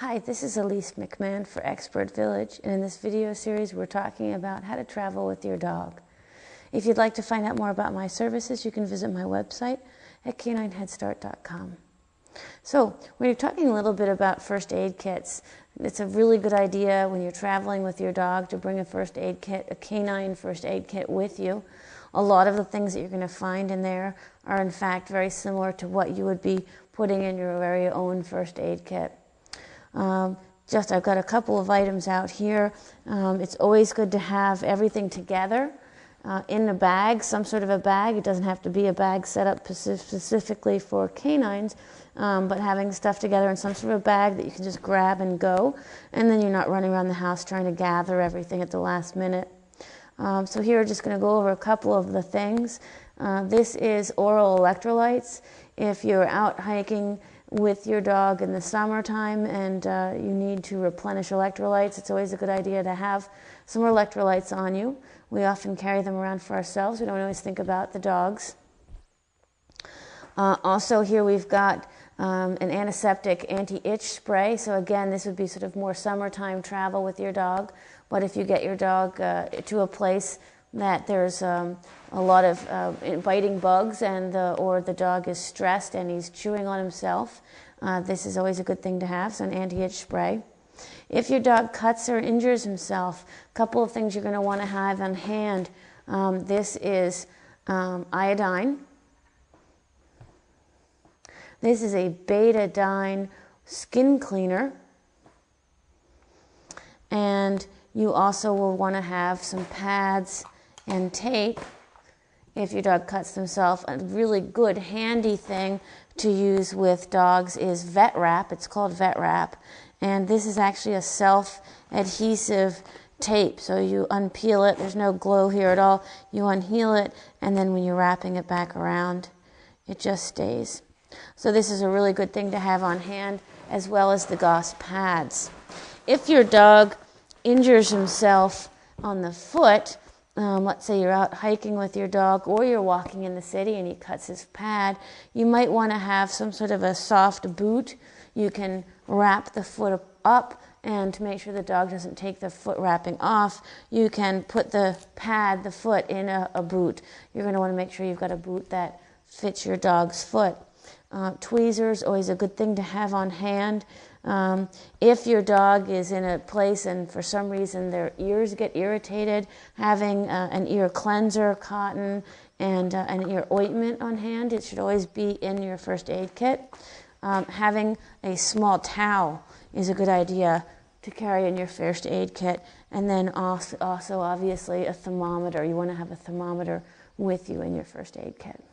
Hi, this is Elise McMahon for Expert Village, and in this video series we're talking about how to travel with your dog. If you'd like to find out more about my services, you can visit my website at canineheadstart.com. So, we're talking a little bit about first aid kits. It's a really good idea when you're traveling with your dog to bring a first aid kit, a canine first aid kit with you. A lot of the things that you're going to find in there are in fact very similar to what you would be putting in your very own first aid kit. I've got a couple of items out here. It's always good to have everything together in a bag, some sort of a bag. It doesn't have to be a bag set up specifically for canines, but having stuff together in some sort of bag that you can just grab and go, and then you're not running around the house trying to gather everything at the last minute. So here we're just going to go over a couple of the things. This is oral electrolytes. If you're out hiking with your dog in the summertime and you need to replenish electrolytes, it's always a good idea to have some electrolytes on you. We often carry them around for ourselves. We don't always think about the dogs. Also here we've got an antiseptic anti-itch spray. So again, this would be sort of more summertime travel with your dog. But if you get your dog to a place that there's a lot of biting bugs or the dog is stressed and he's chewing on himself, this is always a good thing to have, so an anti-itch spray. If your dog cuts or injures himself, a couple of things you're going to want to have on hand. This is iodine. This is a betadine skin cleaner. And you also will want to have some pads and tape if your dog cuts himself. A really good handy thing to use with dogs is vet wrap. It's called vet wrap, and this is actually a self-adhesive tape. So you unpeel it, there's no glue here at all, you unheal it, and then when you're wrapping it back around, it just stays. So this is a really good thing to have on hand, as well as the gauze pads. If your dog injures himself on the foot, let's say you're out hiking with your dog or you're walking in the city and he cuts his pad, you might want to have some sort of a soft boot. You can wrap the foot up, and to make sure the dog doesn't take the foot wrapping off, you can put the pad, the foot, in a boot. You're going to want to make sure you've got a boot that fits your dog's foot. Tweezers, always a good thing to have on hand. If your dog is in a place and for some reason their ears get irritated, having an ear cleanser, cotton, and an ear ointment on hand, it should always be in your first aid kit. Having a small towel is a good idea to carry in your first aid kit. And then also obviously a thermometer. You want to have a thermometer with you in your first aid kit.